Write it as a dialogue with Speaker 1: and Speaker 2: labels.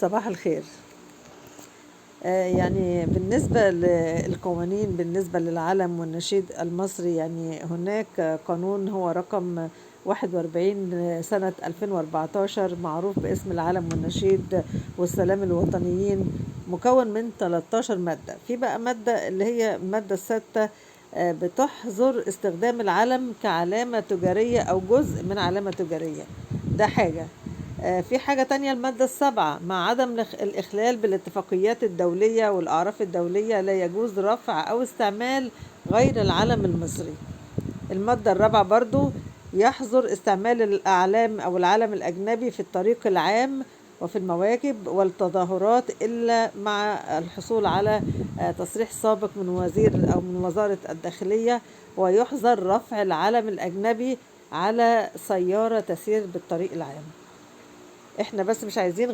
Speaker 1: صباح الخير. يعني بالنسبة للقوانين بالنسبة للعلم والنشيد المصري، يعني هناك قانون هو رقم 41 سنة 2014 معروف باسم العلم والنشيد والسلام الوطنيين، مكون من 13 مادة. في بقى مادة اللي هي المادة السادسة بتحظر استخدام العلم كعلامة تجارية أو جزء من علامة تجارية. ده حاجة. في حاجة تانية، المادة السابعة مع عدم الإخلال بالاتفاقيات الدولية والأعراف الدولية لا يجوز رفع أو استعمال غير العلم المصري. المادة الرابعة برضو يحظر استعمال الأعلام أو العلم الأجنبي في الطريق العام وفي المواكب والتظاهرات إلا مع الحصول على تصريح سابق من وزير أو من وزارة الداخلية، ويحظر رفع العلم الأجنبي على سيارة تسير بالطريق العام. احنا بس مش عايزين